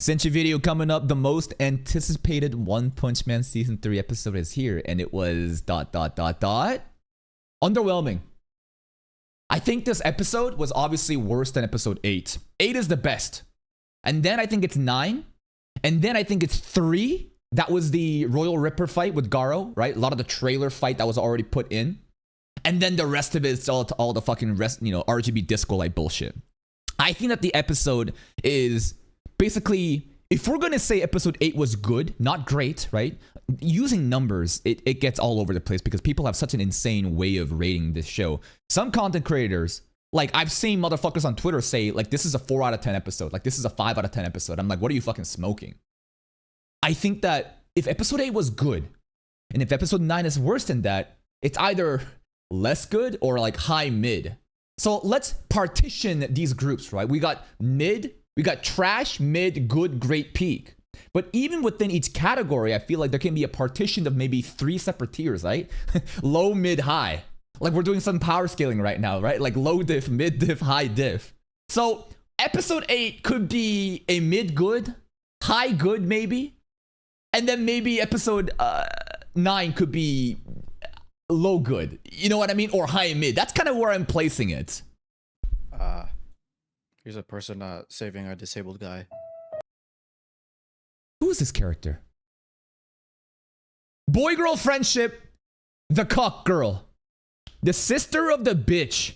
Sent you video coming up. The most anticipated One Punch Man season 3 episode is here, and it was ... underwhelming. I think this episode was obviously worse than episode 8. 8 is the best. And then I think it's 9. And then I think it's 3. That was the Royal Ripper fight with Garo, right? A lot of the trailer fight that was already put in. And then the rest of it is all the fucking rest, RGB disco like bullshit. I think that the episode is basically, if we're gonna say episode 8 was good, not great, right? Using numbers, it gets all over the place because people have such an insane way of rating this show. Some content creators, like I've seen motherfuckers on Twitter say, like, this is a 4 out of 10 episode. Like, this is a 5 out of 10 episode. I'm like, what are you fucking smoking? I think that if episode 8 was good, and if episode 9 is worse than that, it's either less good or like high mid. So let's partition these groups, right? We got mid, we got trash, mid, good, great, peak. But even within each category, I feel like there can be a partition of maybe 3 separate tiers, right? Low, mid, high. Like we're doing some power scaling right now, right? Like low diff, mid diff, high diff. So episode 8 could be a mid good, high good maybe. And then maybe episode 9 could be low good. You know what I mean? Or high mid. That's kind of where I'm placing it. Here's a person saving a disabled guy. Who is this character? Boy-girl friendship. The cock girl. The sister of the bitch.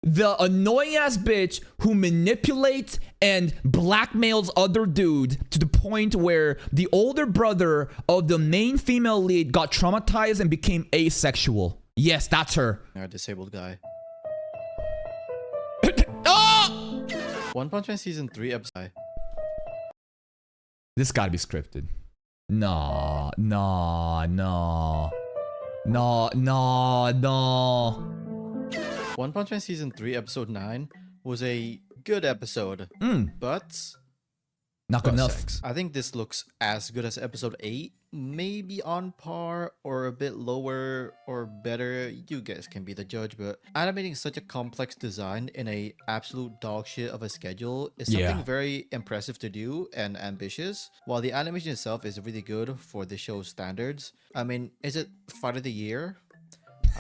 The annoying ass bitch who manipulates and blackmails other dude to the point where the older brother of the main female lead got traumatized and became asexual. Yes, that's her. A disabled guy. Oh! One Punch Man season 3 episode. This gotta be scripted. No. One Punch Man season 3 episode 9 was a good episode, but not good enough. I think this looks as good as episode 8, maybe on par or a bit lower or better. You guys can be the judge, but animating such a complex design in a absolute dog shit of a schedule is something very impressive to do and ambitious. While the animation itself is really good for the show's standards. I mean, is it fight of the year?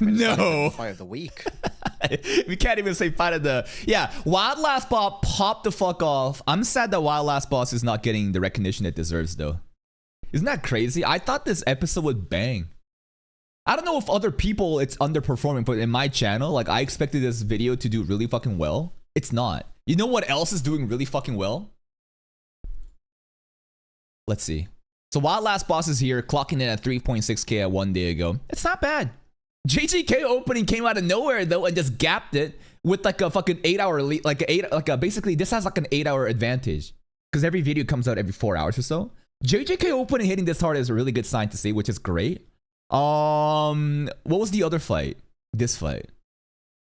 I mean, no. Fight of the week. We can't even say fight of the... Yeah, Wild Last Boss popped the fuck off. I'm sad that Wild Last Boss is not getting the recognition it deserves, though. Isn't that crazy? I thought this episode would bang. I don't know if other people it's underperforming, but in my channel, like, I expected this video to do really fucking well. It's not. You know what else is doing really fucking well? Let's see. So Wild Last Boss is here, clocking in at 3.6k at 1 day ago. It's not bad. JJK opening came out of nowhere though and just gapped it with like a fucking 8-hour lead, basically this has like an 8-hour advantage because every video comes out every 4 hours or so. JJK opening hitting this hard is a really good sign to see, which is great. What was the other fight? This fight.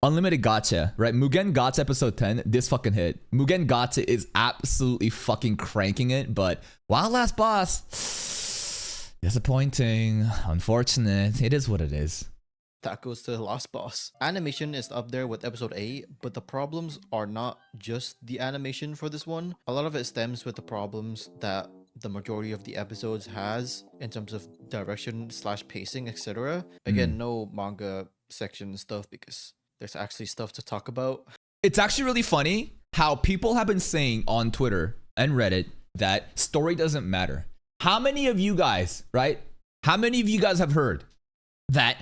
Unlimited Gacha, right? Mugen Gacha episode 10, this fucking hit. Mugen Gacha is absolutely fucking cranking it, but Wild Last Boss, disappointing, unfortunate. It is what it is. That goes to the Last Boss. Animation is up there with episode 8, but the problems are not just the animation for this one. A lot of it stems with the problems that the majority of the episodes has in terms of direction / pacing, etc. Again, no manga section stuff because there's actually stuff to talk about. It's actually really funny how people have been saying on Twitter and Reddit that story doesn't matter. How many of you guys, right? How many of you guys have heard that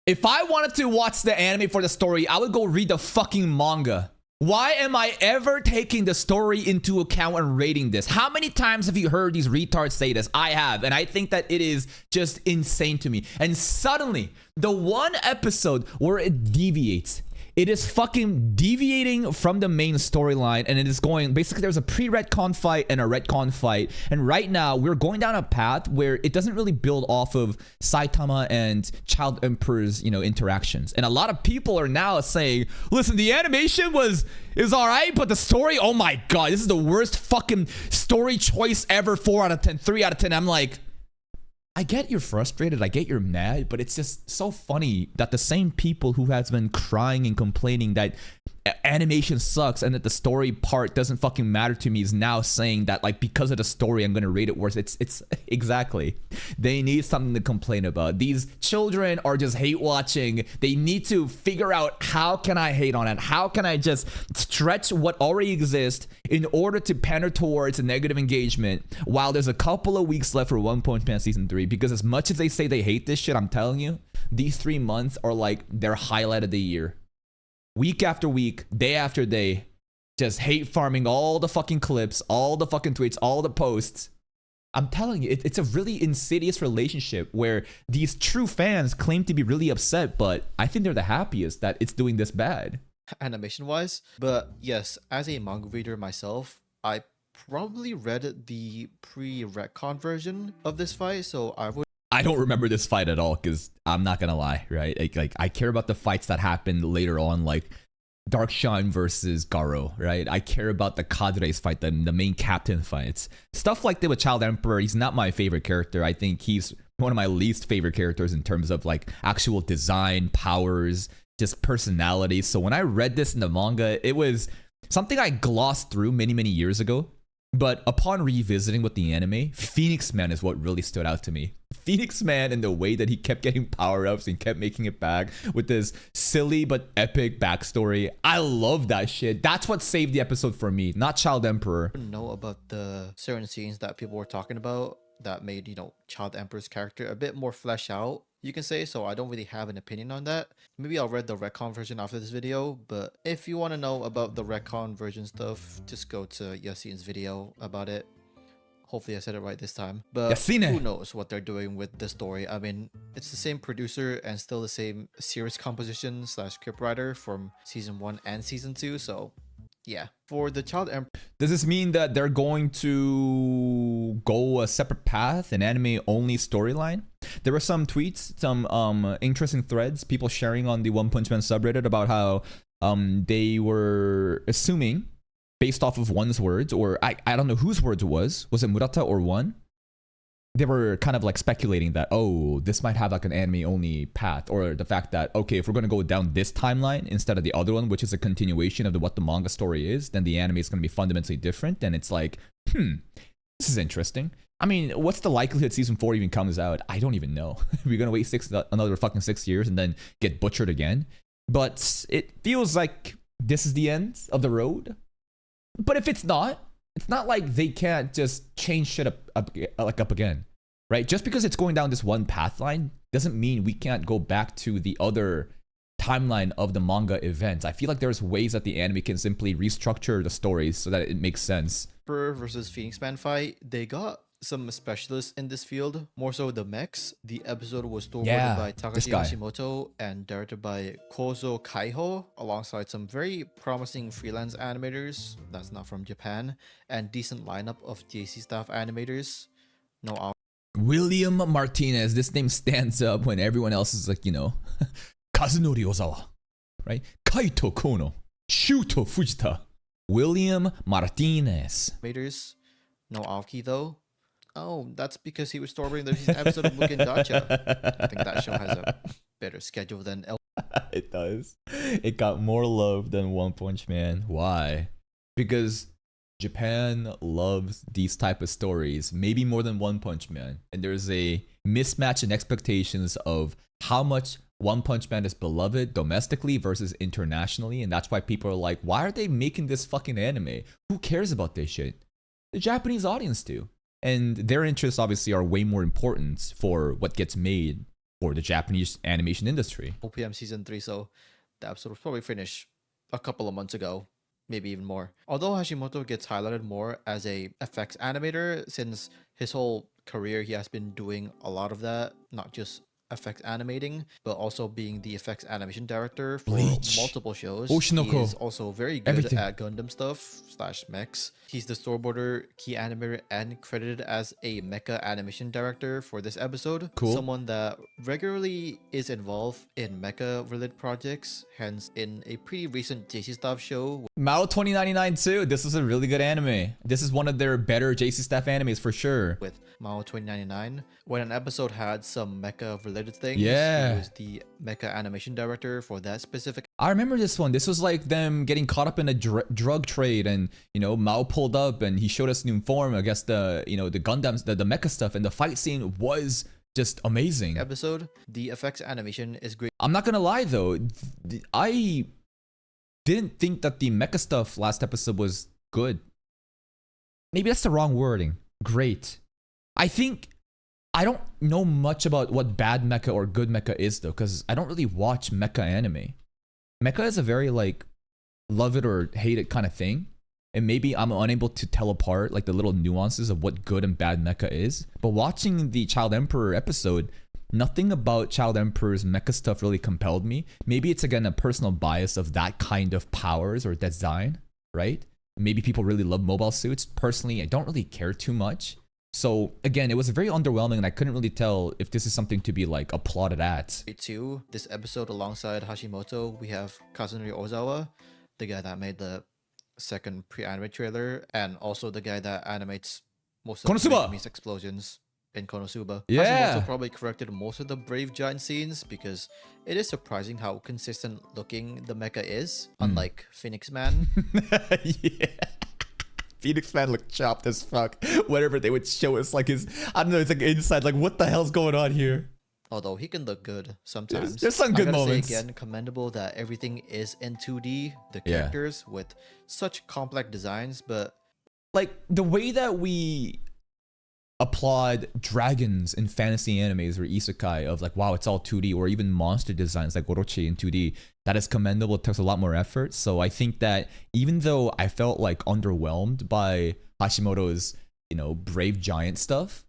if I wanted to watch the anime for the story, I would go read the fucking manga? Why am I ever taking the story into account and rating this? How many times have you heard these retards say this? I have, and I think that it is just insane to me. And suddenly, the one episode where it deviates, it is fucking deviating from the main storyline, and it is going, basically there's a pre-retcon fight and a retcon fight, and right now we're going down a path where it doesn't really build off of Saitama and Child Emperor's, interactions. And a lot of people are now saying, listen, the animation was alright, but the story, oh my god, this is the worst fucking story choice ever. 4 out of 10, 3 out of 10. I'm like, I get you're frustrated, I get you're mad, but it's just so funny that the same people who has been crying and complaining that animation sucks and that the story part doesn't fucking matter to me is now saying that like because of the story I'm gonna rate it worse. It's exactly. They need something to complain about. These children are just hate watching. They need to figure out how can I hate on it? How can I just stretch what already exists in order to pander towards a negative engagement while there's a couple of weeks left for One Punch Man season 3? Because as much as they say they hate this shit, I'm telling you, these 3 months are like their highlight of the year. Week after week, day after day, just hate farming all the fucking clips, all the fucking tweets, all the posts. I'm telling you, it's a really insidious relationship where these true fans claim to be really upset, but I think they're the happiest that it's doing this bad. Animation wise. But yes, as a manga reader myself, I probably read the pre-retcon version of this fight, so I don't remember this fight at all because I'm not gonna lie, right? Like I care about the fights that happened later on, like Dark Shine versus Garo, right? I care about the Cadres fight, the main captain fights, stuff like that with Child Emperor. He's not my favorite character. I think he's one of my least favorite characters in terms of like actual design, powers, just personality. So when I read this in the manga, it was something I glossed through many years ago. But upon revisiting with the anime, Phoenix Man is what really stood out to me. Phoenix Man and the way that he kept getting power-ups and kept making it back with this silly but epic backstory. I love that shit. That's what saved the episode for me, not Child Emperor. know about the certain scenes that people were talking about that made, Child Emperor's character a bit more fleshed out, you can say, so I don't really have an opinion on that. Maybe I'll read the retcon version after this video, but if you want to know about the retcon version stuff, just go to Yassine's video about it. Hopefully I said it right this time. But Yassine. Who knows what they're doing with the story. I mean, it's the same producer and still the same series composition / scriptwriter from season 1 and season 2, so yeah. For the Child Emperor, does this mean that they're going to go a separate path, an anime only storyline? There were some tweets, some interesting threads, people sharing on the One Punch Man subreddit about how they were assuming, based off of one's words, or I don't know whose words it was it Murata or one? They were kind of like speculating that, oh, this might have like an anime only path, or the fact that, okay, if we're going to go down this timeline instead of the other one, which is a continuation of what the manga story is, then the anime is going to be fundamentally different. And it's like, this is interesting. I mean, what's the likelihood season 4 even comes out? I don't even know. We're going to wait another fucking 6 years and then get butchered again. But it feels like this is the end of the road. But if it's not like they can't just change shit up again, right? Just because it's going down this one path line doesn't mean we can't go back to the other timeline of the manga events. I feel like there's ways that the anime can simply restructure the stories so that it makes sense. versus Phoenix Man fight, they got some specialists in this field, more so the mechs. The episode was storyboarded by Takashi Hashimoto and directed by Kozo Kaiho, alongside some very promising freelance animators that's not from Japan, and decent lineup of JC staff animators. No William Martinez. This name stands up when everyone else is like, Kazunori Ozawa, right? Kaito Kono, Shuto Fujita. William Martinez. animators. No Aoki though. Oh, that's because he was storyboarding the episode of Mugen Gacha. I think that show has a better schedule than It does. It got more love than One Punch Man. Why? Because Japan loves these type of stories, maybe more than One Punch Man. And there's a mismatch in expectations of how much One Punch Man is beloved domestically versus internationally. And that's why people are like, why are they making this fucking anime? Who cares about this shit? The Japanese audience do. And their interests obviously are way more important for what gets made for the Japanese animation industry. OPM season 3, so the episode was probably finished a couple of months ago, maybe even more. Although Hashimoto gets highlighted more as a effects animator, since his whole career he has been doing a lot of that, not just effects animating, but also being the effects animation director for Bleach, multiple shows. Oshinoko, he is also very good everything. at Gundam stuff / mechs. He's the storyboarder, key animator, and credited as a mecha animation director for this episode. Cool. Someone that regularly is involved in mecha related projects, hence in a pretty recent JC Staff show Mao 2099 too. This is a really good anime. This is one of their better JC Staff animes for sure. with Mao 2099, when an episode had some mecha related side of things. Yeah. He was the mecha animation director for that specific I remember this one. This was like them getting caught up in a drug trade, and Mao pulled up and he showed us new form. I guess the the Gundams, the mecha stuff, and the fight scene was just amazing. episode. The effects animation is great. I'm not gonna lie though, I didn't think that the mecha stuff last episode was good. Maybe that's the wrong wording. Great. I think I don't know much about what bad mecha or good mecha is though, because I don't really watch mecha anime. Mecha is a very like love it or hate it kind of thing. And maybe I'm unable to tell apart like the little nuances of what good and bad mecha is. But watching the Child Emperor episode, nothing about Child Emperor's mecha stuff really compelled me. Maybe it's again a personal bias of that kind of powers or design, right? Maybe people really love mobile suits. Personally, I don't really care too much. So again, it was very underwhelming and I couldn't really tell if this is something to be like applauded at. Too. This episode alongside Hashimoto, we have Kazunori Ozawa, the guy that made the second pre-anime trailer, and also the guy that animates most of Konosuba! Megami's explosions in Konosuba. Yeah. Hashimoto probably corrected most of the Brave Giant scenes because it is surprising how consistent looking the mecha is, unlike Phoenix Man. Yeah. Phoenix Man looked chopped as fuck. Whatever they would show us, like his, I don't know, it's like inside, like what the hell's going on here? Although he can look good sometimes. There's some good moments. Say again, commendable that everything is in 2D, the characters with such complex designs, but like the way that we applaud dragons in fantasy animes or isekai of like, wow, it's all 2D, or even monster designs like Orochi in 2D, that is commendable. It takes a lot more effort. So I think that even though I felt like underwhelmed by Hashimoto's, Brave Giant stuff,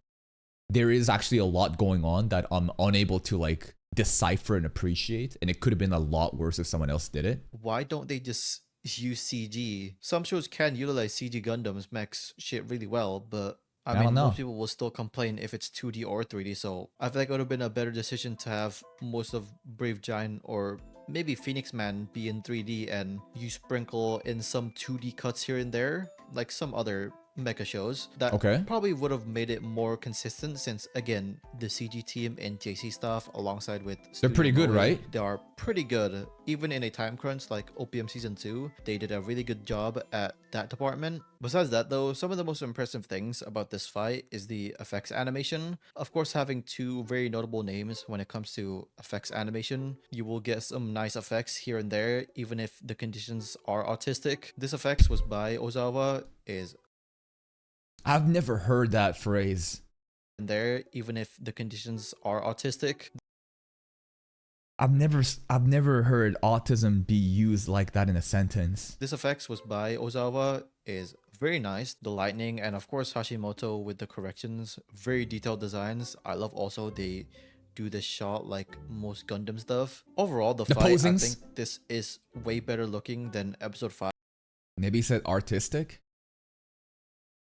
there is actually a lot going on that I'm unable to like decipher and appreciate. And it could have been a lot worse if someone else did it. why don't they just use CG? Some shows can utilize CG Gundams, mechs, shit really well, but I mean, don't know. most people will still complain if it's 2D or 3D, so I feel like it would have been a better decision to have most of Brave Giant or maybe Phoenix Man be in 3D and you sprinkle in some 2D cuts here and there, like some other mecha shows. That probably would have made it more consistent since, again, the CG team in JC stuff alongside with They're pretty good, Studio Ghibli, right? They are pretty good. Even in a time crunch like OPM Season 2, they did a really good job at that department. Besides that though, some of the most impressive things about this fight is the effects animation. Of course, having two very notable names when it comes to effects animation, you will get some nice effects here and there, even if the conditions are autistic. This effects was by Ozawa, is I've never heard that phrase. in there, even if the conditions are autistic. I've never heard autism be used like that in a sentence. This effects was by Ozawa, is very nice. The lightning and of course Hashimoto with the corrections, very detailed designs. I love also they do this shot like most Gundam stuff. Overall, the fight, posings. I think this is way better looking than episode 5. Maybe he said artistic?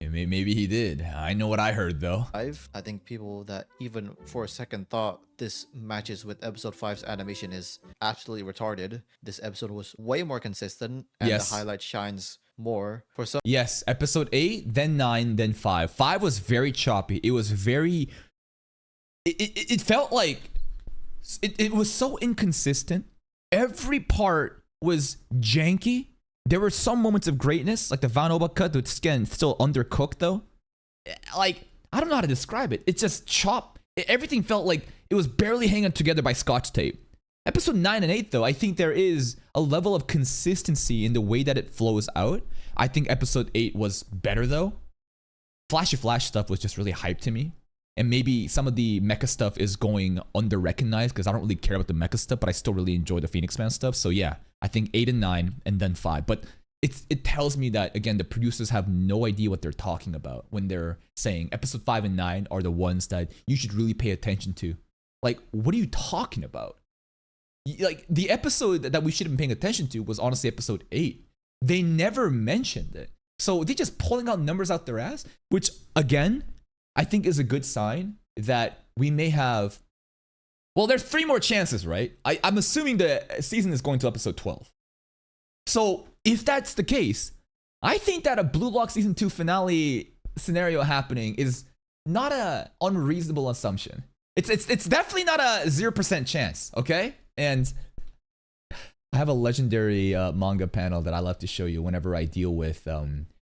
Maybe he did. I know what I heard though. I think people that even for a second thought this matches with episode 5's animation is absolutely retarded. This episode was way more consistent and Yes. the highlight shines more. For some Yes, episode 8, then 9, then 5. 5 was very choppy. It was very... It felt like... It was so inconsistent. Every part was janky. There were some moments of greatness, like the Vanoba cut, with skin still undercooked though. Like, I don't know how to describe it. It's just chop. Everything felt like it was barely hanging together by scotch tape. Episode 9 and 8 though, I think there is a level of consistency in the way that it flows out. I think episode 8 was better though. Flashy Flash stuff was just really hyped to me. And maybe some of the mecha stuff is going under-recognized because I don't really care about the mecha stuff, but I still really enjoy the Phoenix Man stuff. So yeah, I think 8 and 9 and then 5. But it tells me that, again, the producers have no idea what they're talking about when they're saying episode 5 and 9 are the ones that you should really pay attention to. Like, what are you talking about? Like, the episode that we should have been paying attention to was honestly episode 8. They never mentioned it. So they're just pulling out numbers out their ass, which, again, I think is a good sign that we may have... Well, there's 3 more chances, right? I'm assuming the season is going to episode 12. So if that's the case, I think that a Blue Lock season 2 finale scenario happening is not an unreasonable assumption. It's definitely not a 0% chance, okay? And I have a legendary manga panel that I love to show you whenever I deal with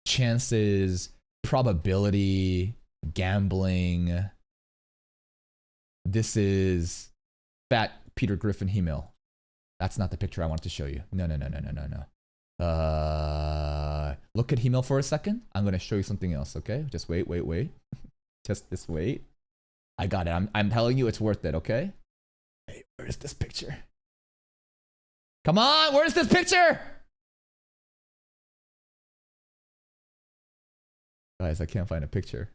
chances, probability, gambling. This is fat Peter Griffin Hemel. That's not the picture I wanted to show you. No. Look at Hemel for a second. I'm gonna show you something else, okay? Just wait. Just wait. I got it. I'm telling you, it's worth it, okay? Hey, where's this picture? Come on, where's this picture? Guys, I can't find a picture.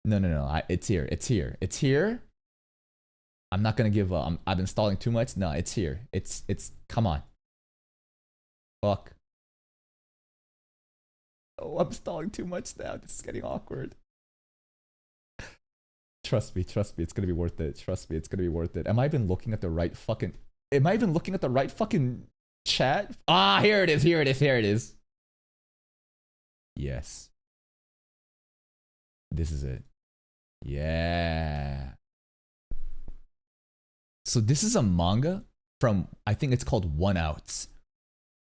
No. It's here. I'm not gonna give up. I've been stalling too much. No, it's here. It's. Come on. Fuck. Oh, I'm stalling too much now. This is getting awkward. Trust me. It's gonna be worth it. Trust me, it's gonna be worth it. Am I even looking at the right fucking chat? Ah, here it is. Yes. This is it. Yeah. So this is a manga from, I think it's called One Outs.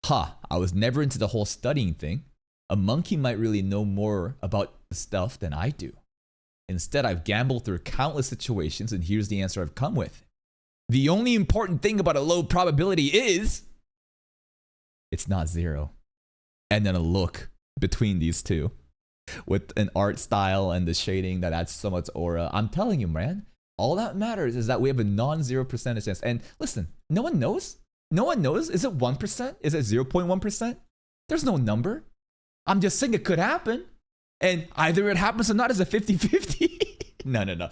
I was never into the whole studying thing. A monkey might really know more about stuff than I do. Instead, I've gambled through countless situations, and here's the answer I've come with. The only important thing about a low probability is it's not 0. And then a look between these two with an art style and the shading that adds so much aura. I'm telling you, man, all that matters is that we have a non-0 percentage chance. And listen, no one knows. Is it 1%? Is it 0.1%? There's no number. I'm just saying it could happen. And either it happens or not is a 50-50. No.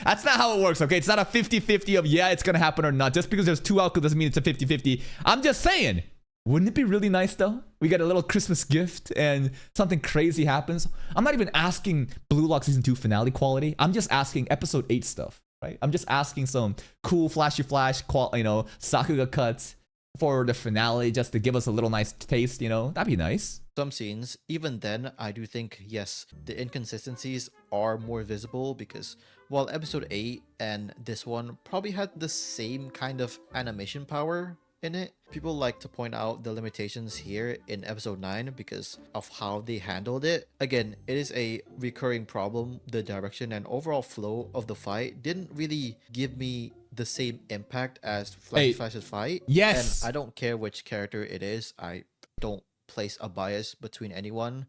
That's not how it works, okay? It's not a 50-50 of, yeah, it's going to happen or not. Just because there's 2 outcomes doesn't mean it's a 50-50. I'm just saying, wouldn't it be really nice, though? We get a little Christmas gift and something crazy happens. I'm not even asking Blue Lock Season 2 finale quality. I'm just asking Episode 8 stuff, right? I'm just asking some cool flashy Sakuga cuts for the finale just to give us a little nice taste, That'd be nice. Some scenes, even then, I do think, yes, the inconsistencies are more visible because while episode 8 and this one probably had the same kind of animation power in it, people like to point out the limitations here in episode 9 because of how they handled it. Again, it is a recurring problem. The direction and overall flow of the fight didn't really give me the same impact as Flash's fight. Yes! And I don't care which character it is. I don't place a bias between anyone.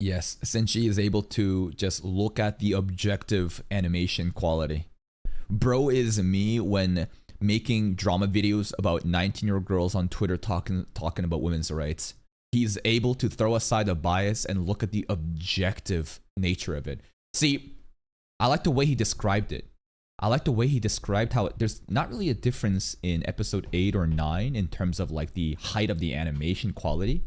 Yes, Senshi is able to just look at the objective animation quality. Bro is me when making drama videos about 19-year-old girls on Twitter talking about women's rights. He's able to throw aside the bias and look at the objective nature of it. See, I like the way he described it. I like the way he described how there's not really a difference in episode 8 or 9 in terms of like the height of the animation quality.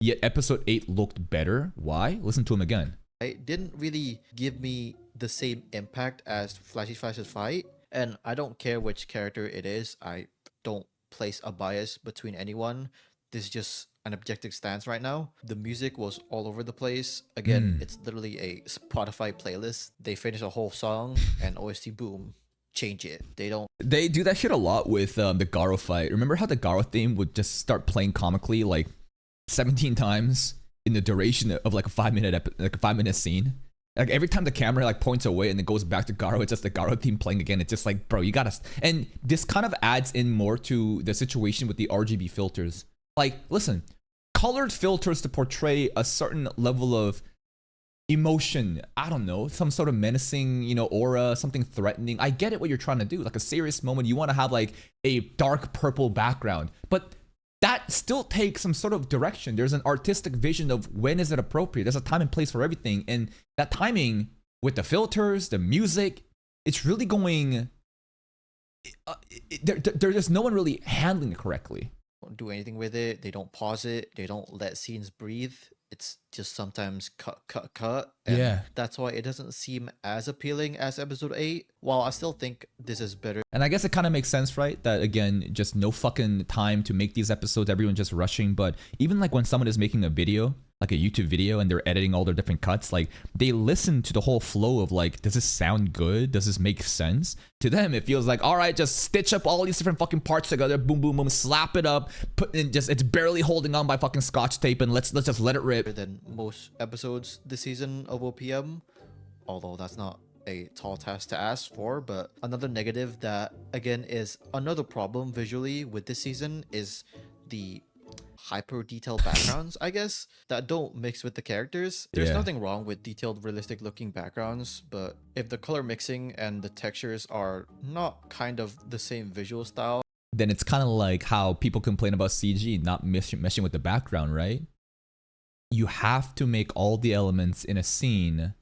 Yet episode 8 looked better. Why? Listen to him again. It didn't really give me the same impact as Flash's fight. And I don't care which character it is. I don't place a bias between anyone. This is just an objective stance right now. The music was all over the place. Again, it's literally a Spotify playlist. They finish a whole song and OST boom, change it. They do that shit a lot with the Garo fight. Remember how the Garo theme would just start playing comically like 17 times in the duration of like a 5-minute scene? Like every time the camera like points away and it goes back to Garo, it's just the Garo theme playing again. It's just like, bro, you gotta. And this kind of adds in more to the situation with the RGB filters. Like, listen, colored filters to portray a certain level of emotion. I don't know, some sort of menacing, aura, something threatening. I get it what you're trying to do. Like a serious moment, you want to have like a dark purple background, but that still takes some sort of direction. There's an artistic vision of when is it appropriate. There's a time and place for everything. And that timing with the filters, the music, it's really going... There's just no one really handling it correctly. Don't do anything with it. They don't pause it. They don't let scenes breathe. It's just sometimes cut. And yeah. That's why it doesn't seem as appealing as episode 8. while I still think this is better And I guess it kind of makes sense, right? That again, just no fucking time to make these episodes, everyone just rushing. But even like when someone is making a video, like a YouTube video, and they're editing all their different cuts, like they listen to the whole flow of like, does this sound good? Does this make sense? To them, it feels like, all right, just stitch up all these different fucking parts together, boom, boom, boom, slap it up, put in just, it's barely holding on by fucking scotch tape, and let's just let it rip. than most episodes this season of OPM, although that's not a tall task to ask for. But another negative that again is another problem visually with this season is the hyper detailed backgrounds, I guess, that don't mix with the characters. There's Yeah. nothing wrong with detailed realistic looking backgrounds, but if the color mixing and the textures are not kind of the same visual style, Then it's kind of like how people complain about CG not meshing with the background, right? You have to make all the elements in a scene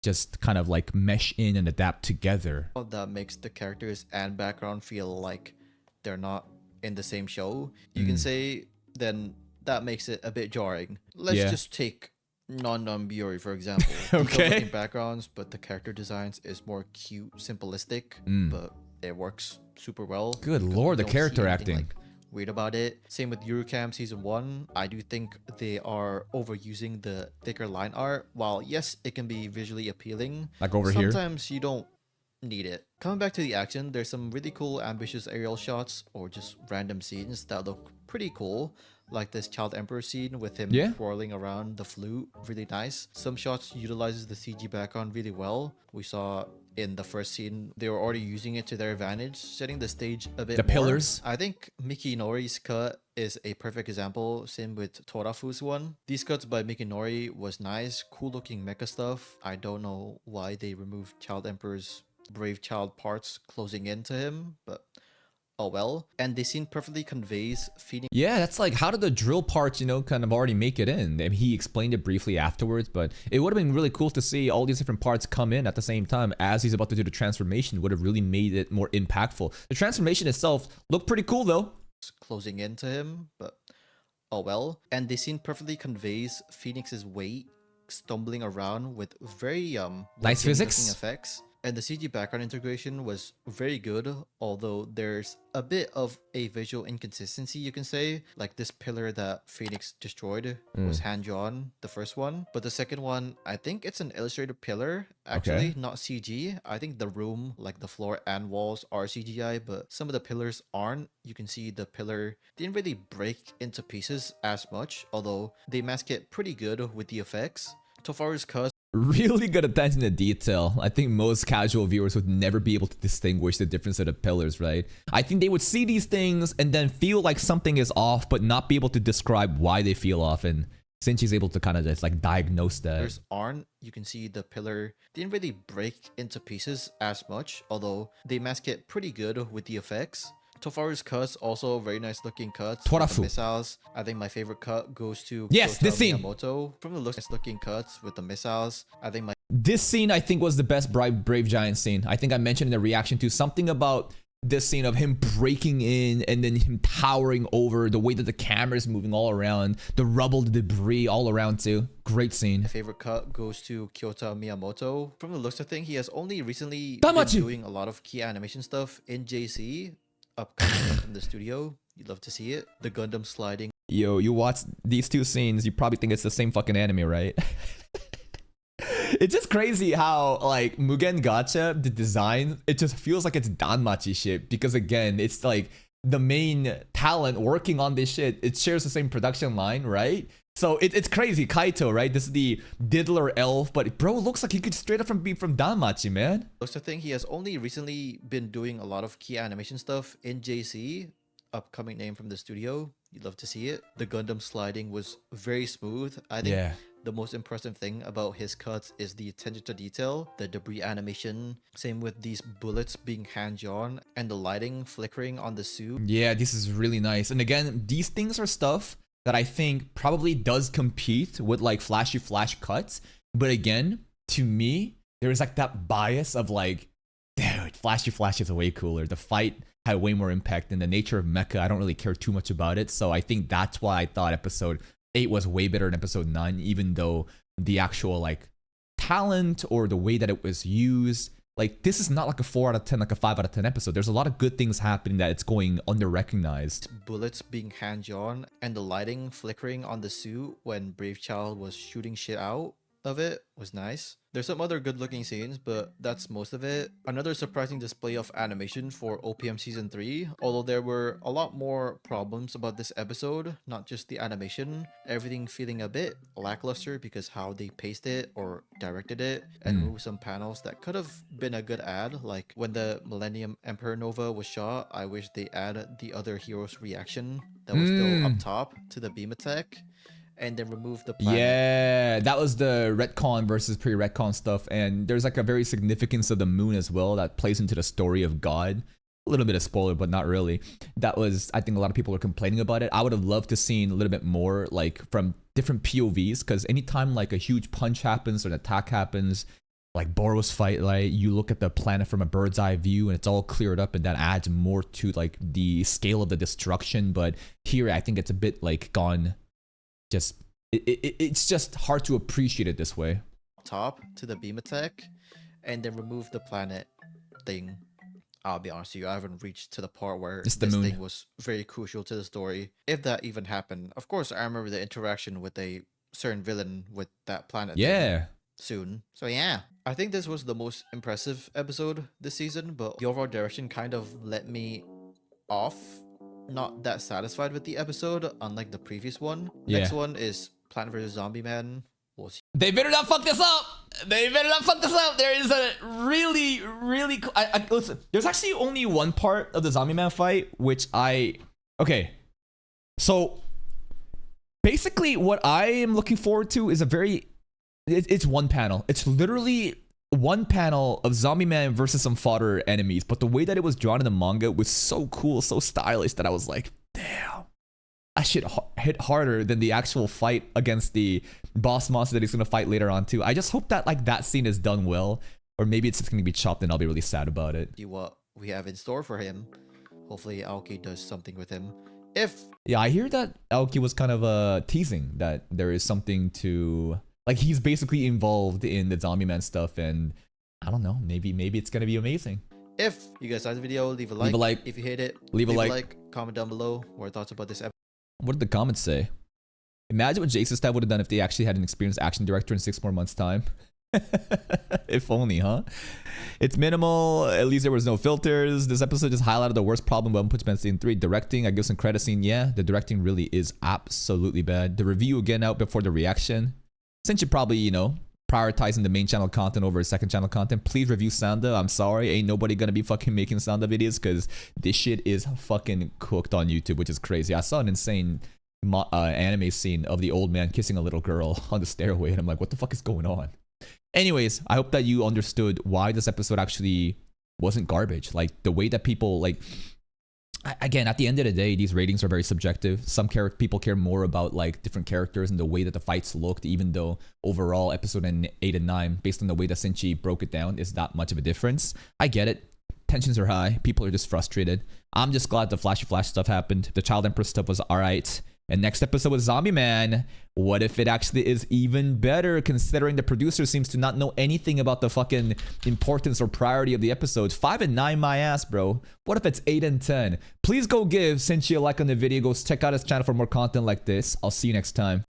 just kind of like mesh in and adapt together. that makes the characters and background feel like they're not in the same show, you can say, then that makes it a bit jarring. Let's Yeah. just take Non-Non-Biori, for example. Okay. Detailed-looking backgrounds, but the character designs is more cute, simplistic, but it works super well. Good because lord, we the don't see character anything, acting. like, weird about it. Same with Eurocam season 1. I do think they are overusing the thicker line art. While yes, it can be visually appealing, Like over here. sometimes you don't need it. Coming back to the action, there's some really cool ambitious aerial shots or just random scenes that look pretty cool, like this Child Emperor scene with him Yeah. twirling around the flute, really nice. Some shots utilizes the CG background really well. We saw in the first scene they were already using it to their advantage, setting the stage a bit The more. pillars. I think Mikinori's cut is a perfect example, same with Torafu's one. These cuts by Mikinori was nice, cool looking mecha stuff. I don't know why they removed Child Emperor's brave child parts closing into him, but oh well. And the scene perfectly conveys feeding Yeah, that's like, how did the drill parts, kind of already make it in? I mean, he explained it briefly afterwards, but it would have been really cool to see all these different parts come in at the same time as he's about to do the transformation. Would have really made it more impactful. The transformation itself looked pretty cool though. closing into him, but oh well. And the scene perfectly conveys Phoenix's weight stumbling around with very Nice looking physics. effects. And the CG background integration was very good, although there's a bit of a visual inconsistency, you can say. Like this pillar that Phoenix destroyed was hand-drawn, the first one. But the second one, I think it's an illustrated pillar, actually, Okay. not CG. I think the room, like the floor and walls, are CGI, but some of the pillars aren't. You can see the pillar didn't really break into pieces as much, although they mask it pretty good with the effects. Tofaru's cut Really good attention to detail. I think most casual viewers would never be able to distinguish the difference of the pillars, right? I think they would see these things and then feel like something is off, but not be able to describe why they feel off. And since he's able to kind of just like diagnose that. pillars aren't. You can see the pillar didn't really break into pieces as much, although they mask it pretty good with the effects. Tofaru's cuts, also very nice looking cuts. with the Torafu. missiles. I think my favorite cut goes to Yes, Kota this scene. Miyamoto. From the looks looking cuts with the missiles, I think my This scene, I think, was the best Brave Giant scene. I think I mentioned in the reaction to something about this scene of him breaking in and then him towering over, the way that the camera is moving all around, the rubble, the debris all around too. Great scene. favorite cut goes to Kyoto Miyamoto. From the looks of things, he has only recently Damachi. been doing a lot of key animation stuff in JC, upcoming from the studio. You'd love to see it. The Gundam sliding Yo, you watch these two scenes, you probably think it's the same fucking anime, right? It's just crazy how like Mugen Gacha, the design, it just feels like it's Danmachi shit because again, it's like the main talent working on this shit, it shares the same production line, right? So it's crazy. Kaito, right? This is the diddler elf, but bro looks like he could straight up be from Danmachi, man. looks of thing. He has only recently been doing a lot of key animation stuff in JC, upcoming name from the studio. You'd love to see it. The Gundam sliding was very smooth. I think Yeah. the most impressive thing about his cuts is the attention to detail, the debris animation, same with these bullets being hand-drawn, and the lighting flickering on the suit. Yeah, this is really nice. And again, these things are stuff that I think probably does compete with like flashy flash cuts. But again, to me, there's like that bias of like, dude, flashy flash is way cooler. The fight had way more impact, and the nature of mecha, I don't really care too much about it. So I think that's why I thought episode 8 was way better than episode 9, even though the actual like talent or the way that it was used Like, this is not like a 4 out of 10, like a 5 out of 10 episode. There's a lot of good things happening that it's going under-recognized. Bullets being hand-drawn and the lighting flickering on the suit when Brave Child was shooting shit out of it was nice. There's some other good looking scenes, but that's most of it. Another surprising display of animation for OPM Season 3, although there were a lot more problems about this episode, not just the animation, everything feeling a bit lackluster because how they paced it or directed it, and removed some panels that could have been a good ad, like when the Millennium Emperor Nova was shot, I wish they added the other hero's reaction that was still up top to the beam attack. And then remove the planet. Yeah, that was the retcon versus pre-retcon stuff, and there's like a very significance of the moon as well that plays into the story of God. A little bit of spoiler, but not really. That was, I think a lot of people are complaining about it. I would have loved to seen a little bit more like from different POVs, because anytime like a huge punch happens or an attack happens, like Boros fight, like you look at the planet from a bird's eye view and it's all cleared up, and that adds more to like the scale of the destruction. But here I think it's a bit like gone. Just it's just hard to appreciate it this way. Top to the beam attack, and then remove the planet thing. I'll be honest with you, I haven't reached to the part where this thing was very crucial to the story, if that even happened. Of course, I remember the interaction with a certain villain with that planet. Yeah. Soon. So yeah, I think this was the most impressive episode this season, but the overall direction kind of let me off. Not that satisfied with the episode, unlike the previous one. Yeah. Next one is Plant vs. Zombie Man. We'll see. They better not fuck this up. They better not fuck this up. There is a really listen. There's actually only one part of the Zombie Man fight which okay. So basically, what I am looking forward to is it's one panel. It's literally one panel of Zombie Man versus some fodder enemies, but the way that it was drawn in the manga was so cool, so stylish that I was like, damn, that shit hit harder than the actual fight against the boss monster that he's gonna fight later on too. I just hope that like that scene is done well, or maybe it's just gonna be chopped and I'll be really sad about it. See what we have in store for him. Hopefully Aoki does something with him. Yeah, I hear that Aoki was kind of teasing that there is something to. Like, he's basically involved in the Zombie Man stuff, and I don't know, maybe it's gonna be amazing. If you guys like the video, leave a like. If you hate it, leave a like. Comment down below what your thoughts about this episode. What did the comments say? Imagine what Jason Staff would have done if they actually had an experienced action director in 6 more months' time. If only, huh? It's minimal. At least there was no filters. This episode just highlighted the worst problem with One Punch Man Season 3. Directing, I give some credit scene. Yeah, the directing really is absolutely bad. The review again out before the reaction. Since you're probably, prioritizing the main channel content over second channel content, please review Sanda. I'm sorry, ain't nobody gonna be fucking making Sanda videos because this shit is fucking cooked on YouTube, which is crazy. I saw an insane anime scene of the old man kissing a little girl on the stairway, and I'm like, what the fuck is going on? Anyways, I hope that you understood why this episode actually wasn't garbage. Like, the way that people, again, at the end of the day, these ratings are very subjective. Some people care more about like different characters and the way that the fights looked, even though overall episode 8 and 9, based on the way that Shinji broke it down, is not much of a difference. I get it. Tensions are high. People are just frustrated. I'm just glad the flashy flash stuff happened. The Child Empress stuff was alright. And next episode was Zombie Man. What if it actually is even better, considering the producer seems to not know anything about the fucking importance or priority of the episodes? 5 and 9, my ass, bro. What if it's 8 and 10? Please go give Shinji a like on the video. Go check out his channel for more content like this. I'll see you next time.